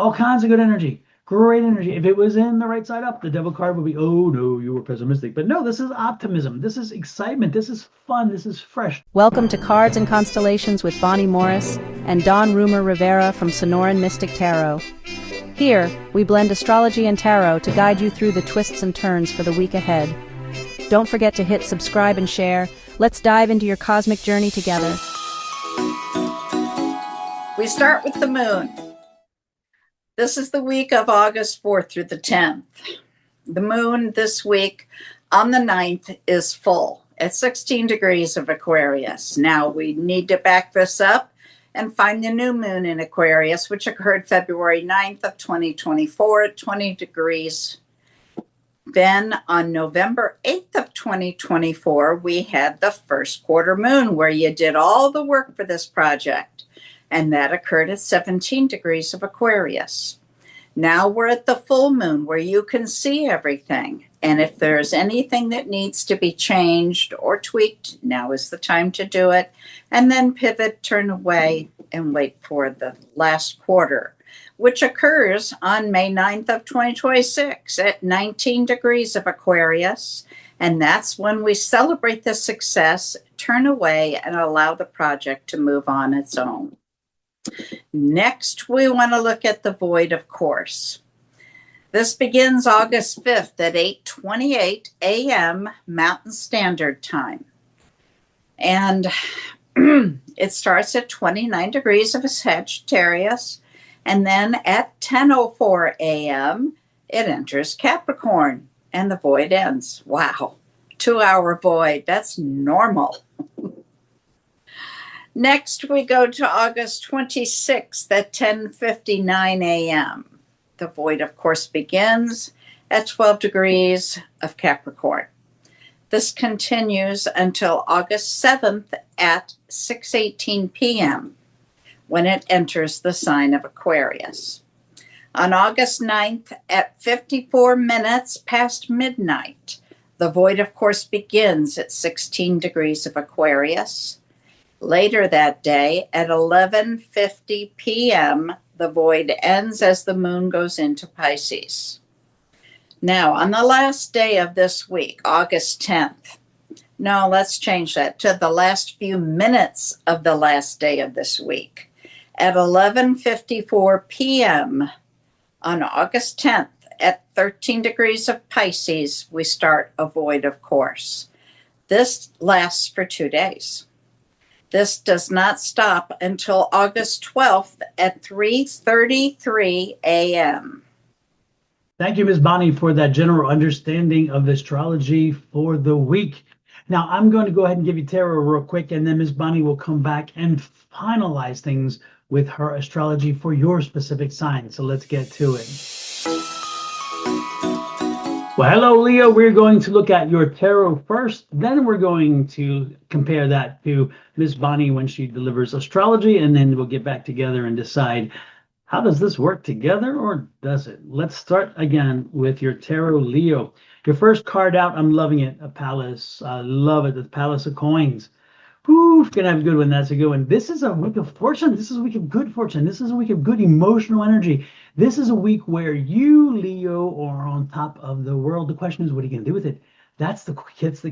All kinds of good energy. Great energy. If it was in the right side up, the devil card would be, oh no, you were pessimistic. But no, this is optimism. This is excitement. This is fun. This is fresh. Welcome to Cards and Constellations with Bonnie Morris and Don Rumor Rivera from Sonoran Mystic Tarot. Here, we blend astrology and tarot to guide you through the twists and turns for the week ahead. Don't forget to hit subscribe and share. Let's dive into your cosmic journey together. We start with the moon. This is the week of August 4th through the 10th. The moon this week on the 9th is full at 16 degrees of Aquarius. Now we need to back this up and find the new moon in Aquarius, which occurred February 9th of 2024 at 20 degrees. Then on November 8th of 2024, we had the first quarter moon where you did all the work for this project. And that occurred at 17 degrees of Aquarius. Now we're at the full moon where you can see everything. And if there's anything that needs to be changed or tweaked, now is the time to do it. And then pivot, turn away, and wait for the last quarter, which occurs on May 9th of 2026 at 19 degrees of Aquarius. And that's when we celebrate the success, turn away, and allow the project to move on its own. Next, we want to look at the void, of course. This begins August 5th at 8:28 a.m. Mountain Standard Time. And it starts at 29 degrees of Sagittarius. And then at 10:04 a.m., it enters Capricorn and the void ends. Wow, 2-hour void. That's normal. Next, we go to August 26th at 10:59 a.m. The void, of course, begins at 12 degrees of Capricorn. This continues until August 7th at 6:18 p.m. when it enters the sign of Aquarius. On August 9th at 54 minutes past midnight, the void, of course, begins at 16 degrees of Aquarius. Later that day, at 11:50 p.m., the void ends as the moon goes into Pisces. Now, on the last day of this week, August 10th, no, let's change that to the last few minutes of the last day of this week. At 11:54 p.m. on August 10th, at 13 degrees of Pisces, we start a void, of course. This lasts for 2 days. This does not stop until August 12th at 3:33 a.m. Thank you, Ms. Bonnie, for that general understanding of astrology for the week. Now, I'm going to go ahead and give you tarot real quick, and then Ms. Bonnie will come back and finalize things with her astrology for your specific sign. So let's get to it. Well, hello, Leo. We're going to look at your tarot first. Then we're going to compare that to Miss Bonnie when she delivers astrology. And then we'll get back together and decide, how does this work together or does it? Let's start again with your tarot, Leo. Your first card out, I'm loving it. A palace. I love it. The Palace of Coins. Ooh, gonna have a good one. That's a good one. This is a week of fortune. This is a week of good fortune. This is a week of good emotional energy. This is a week where you, Leo, are on top of the world. The question is, what are you gonna do with it? That's the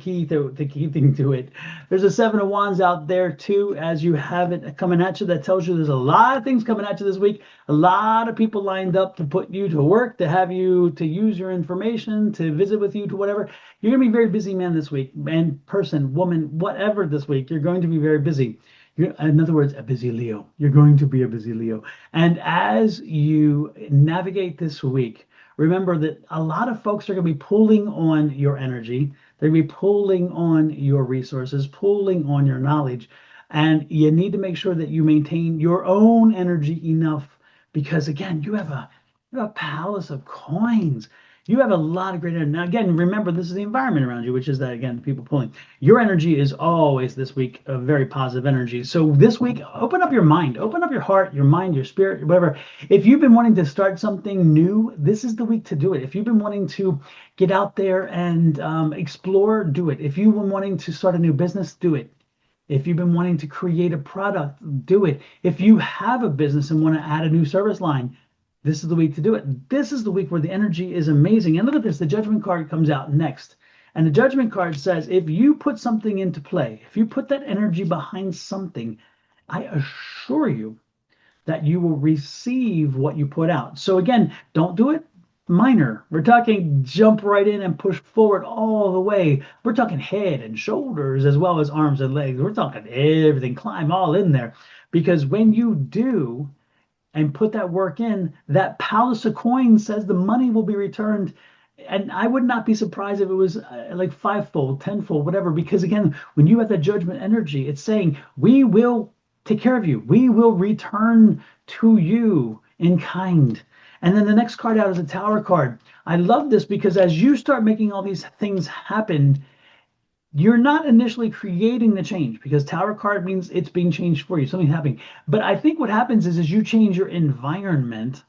key thing to it. There's a 7 of Wands out there too, as you have it coming at you. That tells you there's a lot of things coming at you this week. A lot of people lined up to put you to work, to have you to use your information, to visit with you, to whatever. You're gonna be very busy man this week, man, person, woman, whatever this week. You're going to be very busy. In other words, a busy Leo. You're going to be a busy Leo. And as you navigate this week, remember that a lot of folks are going to be pulling on your energy. They're going to be pulling on your resources, pulling on your knowledge. And you need to make sure that you maintain your own energy enough because, again, you have a palace of coins. You have a lot of great energy. Now, again, remember, this is the environment around you, which is that, again, people pulling. Your energy is always this week a very positive energy. So this week, open up your mind, open up your heart, your mind, your spirit, whatever. If you've been wanting to start something new, this is the week to do it. If you've been wanting to get out there and explore, do it. If you've been wanting to start a new business, do it. If you've been wanting to create a product, do it. If you have a business and want to add a new service line, this is the week to do it. This is the week where the energy is amazing. And look at this, the Judgment card comes out next. And the Judgment card says, if you put something into play, if you put that energy behind something, I assure you that you will receive what you put out. So again, don't do it minor. We're talking jump right in and push forward all the way. We're talking head and shoulders as well as arms and legs. We're talking everything, climb all in there. Because when you do and put that work in, that palace of coins says the money will be returned. And I would not be surprised if it was like fivefold, tenfold, whatever, because again, when you have that judgment energy, it's saying, we will take care of you. We will return to you in kind. And then the next card out is a Tower card. I love this because as you start making all these things happen, you're not initially creating the change, because Tower card means it's being changed for you, something's happening. But I think what happens is you change your environment.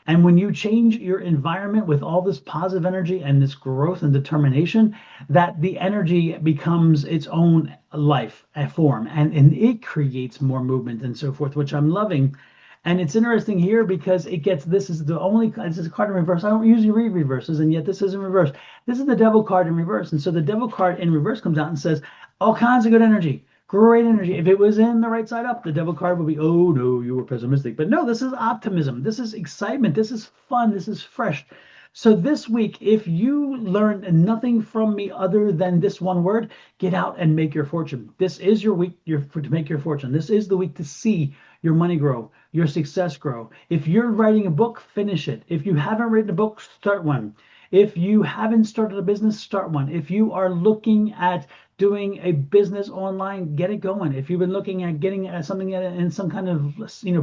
And when you change your environment with all this positive energy and this growth and determination, that the energy becomes its own life, a form, and it creates more movement and so forth, which I'm loving. And it's interesting here because it gets, this is a card in reverse. I don't usually read reverses, and yet this is in reverse. This is the Devil card in reverse. And so the Devil card in reverse comes out and says, all kinds of good energy. Great energy. If it was in the right side up, the Devil card would be, oh no, you were pessimistic. But no, this is optimism. This is excitement. This is fun. This is fresh. So this week, if you learn nothing from me other than this one word, get out and make your fortune. This is your week to make your fortune. This is the week to see your money grow, your success grow. If you're writing a book, finish it. If you haven't written a book, start one. If you haven't started a business, start one. If you are looking at doing a business online, get it going. If you've been looking at getting something in some kind of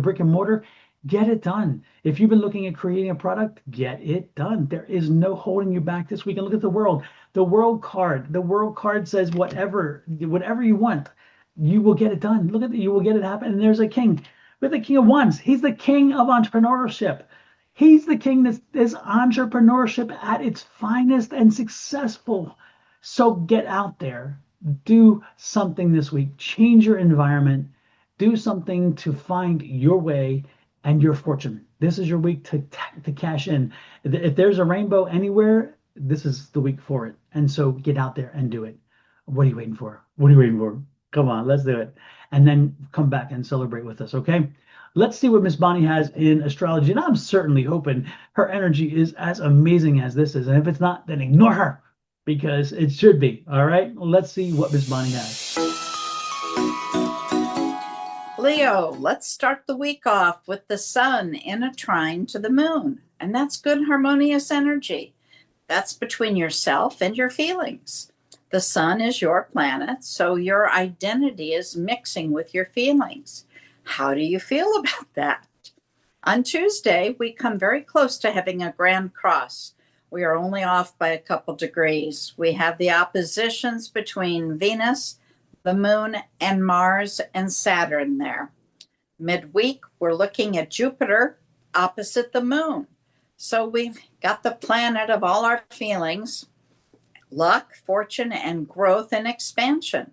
brick and mortar, get it done. If you've been looking at creating a product, get it done. There is no holding you back this week. And look at the world. The world card. The world card says whatever you want, you will get it done. Look at it. You will get it happen. And there's a king. With the King of Wands. He's the king of entrepreneurship. He's the king that is entrepreneurship at its finest and successful. So get out there, do something this week, change your environment, do something to find your way and your fortune. This is your week to cash in. If there's a rainbow anywhere, this is the week for it. And so get out there and do it. What are you waiting for? What are you waiting for? Come on, let's do it. And then come back and celebrate with us, okay? Let's see what Miss Bonnie has in astrology. And I'm certainly hoping her energy is as amazing as this is. And if it's not, then ignore her, because it should be. All right, let's see what Miss Bonnie has. Leo, let's start the week off with the sun in a trine to the moon. And that's good harmonious energy. That's between yourself and your feelings. The sun is your planet, so your identity is mixing with your feelings. How do you feel about that? On Tuesday, we come very close to having a grand cross. We are only off by a couple degrees. We have the oppositions between Venus, the moon, and Mars and Saturn there. Midweek, we're looking at Jupiter opposite the moon. So we've got the planet of all our feelings, luck, fortune, and growth and expansion.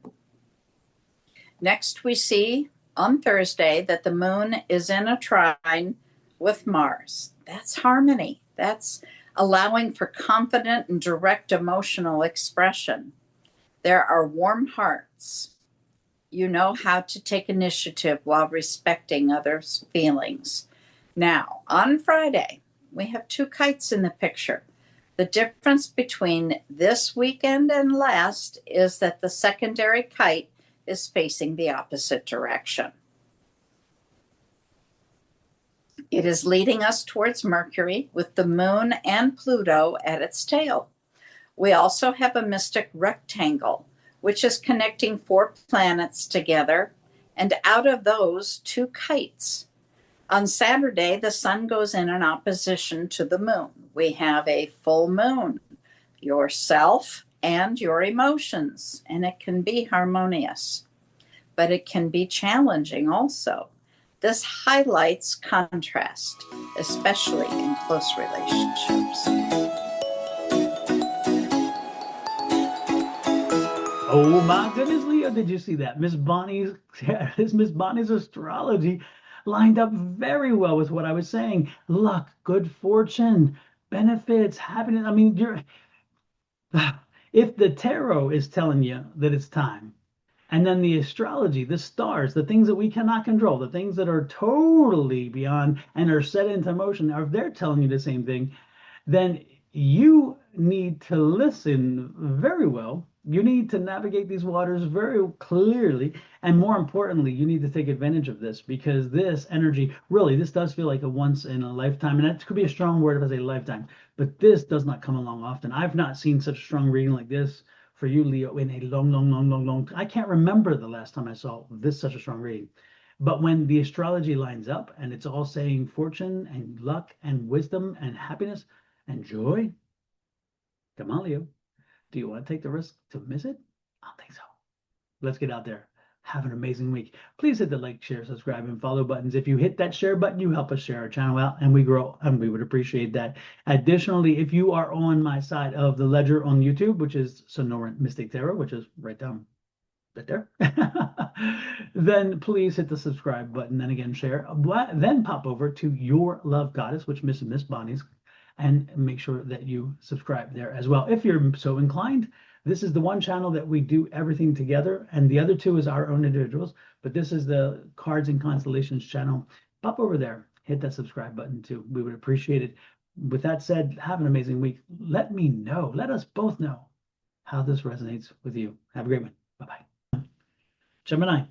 Next, we see on Thursday that the moon is in a trine with Mars. That's harmony. That's allowing for confident and direct emotional expression. There are warm hearts. You know how to take initiative while respecting others' feelings. Now, on Friday, we have two kites in the picture. The difference between this weekend and last is that the secondary kite is facing the opposite direction. It is leading us towards Mercury with the moon and Pluto at its tail. We also have a mystic rectangle, which is connecting 4 planets together, and out of those, 2 kites. On Saturday, the sun goes in an opposition to the moon. We have a full moon, yourself and your emotions, and it can be harmonious, but it can be challenging also. This highlights contrast, especially in close relationships. Oh my goodness, Leo, did you see that? Miss Bonnie's astrology. lined up very well with what I was saying. Luck, good fortune, benefits, happiness. I mean, if the tarot is telling you that it's time, and then the astrology, the stars, the things that we cannot control, the things that are totally beyond and are set into motion, if they're telling you the same thing, then you need to listen very well. You need to navigate these waters very clearly. And more importantly, you need to take advantage of this, because this energy, really, this does feel like a once in a lifetime. And that could be a strong word if I say lifetime, but this does not come along often. I've not seen such a strong reading like this for you, Leo, in a long. I can't remember the last time I saw this such a strong reading. But when the astrology lines up and it's all saying fortune and luck and wisdom and happiness and joy, come on, Leo. Do you want to take the risk to miss it? I don't think so. Let's get out there. Have an amazing week. Please hit the like, share, subscribe, and follow buttons. If you hit that share button, you help us share our channel out and we grow, and we would appreciate that. Additionally, if you are on my side of the ledger on YouTube, which is Sonoran Mystic Tarot, which is right down right there, then please hit the subscribe button. Then again, share. Then pop over to Your Love Goddess, which Miss Bonnie's, and make sure that you subscribe there as well. If you're so inclined, this is the one channel that we do everything together, and the other two is our own individuals, but this is the Cards and Constellations channel. Pop over there, hit that subscribe button too. We would appreciate it. With that said, have an amazing week. Let me know, let us both know how this resonates with you. Have a great one. Bye-bye. Gemini,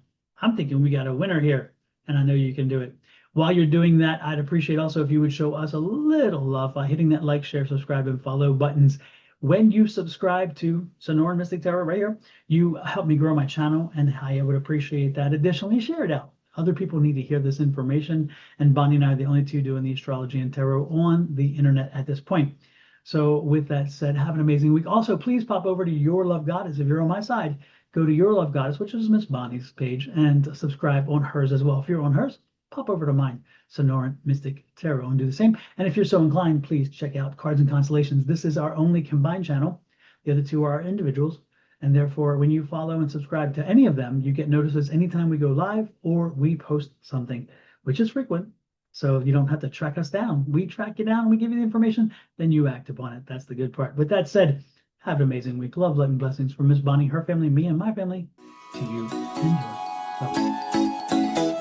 I'm thinking we got a winner here, and I know you can do it. While you're doing that, I'd appreciate also if you would show us a little love by hitting that like, share, subscribe, and follow buttons. When you subscribe to Sonoran Mystic Tarot right here, you help me grow my channel, and I would appreciate that. Additionally, share it out. Other people need to hear this information, and Bonnie and I are the only two doing the astrology and tarot on the internet at this point. So with that said, have an amazing week. Also, please pop over to Your Love Goddess. If you're on my side, go to Your Love Goddess, which is Miss Bonnie's page, and subscribe on hers as well. If you're on hers, pop over to mine, Sonoran Mystic Tarot, and do the same. And if you're so inclined, please check out Cards and Constellations. This is our only combined channel. The other two are individuals. And therefore, when you follow and subscribe to any of them, you get notices anytime we go live or we post something, which is frequent. So you don't have to track us down. We track you down, we give you the information, then you act upon it. That's the good part. With that said, have an amazing week. Love, light, and blessings from Miss Bonnie, her family, me, and my family, to you and yours. Bye-bye.